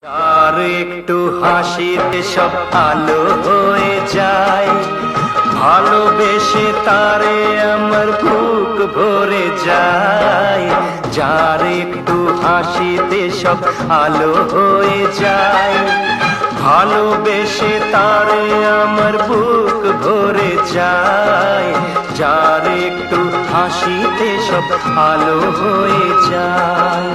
আর একটু হাসিতে সব আলো হয়ে যায়, ভালোবেসে তারে আমার বুক ভরে যায়। যার একটু হাসিতে সব আলো হয়ে যায়, ভালোবেসে তারে আমার বুক ভরে যায়। যার একটু হাসিতে সব আলো হয়ে যায়।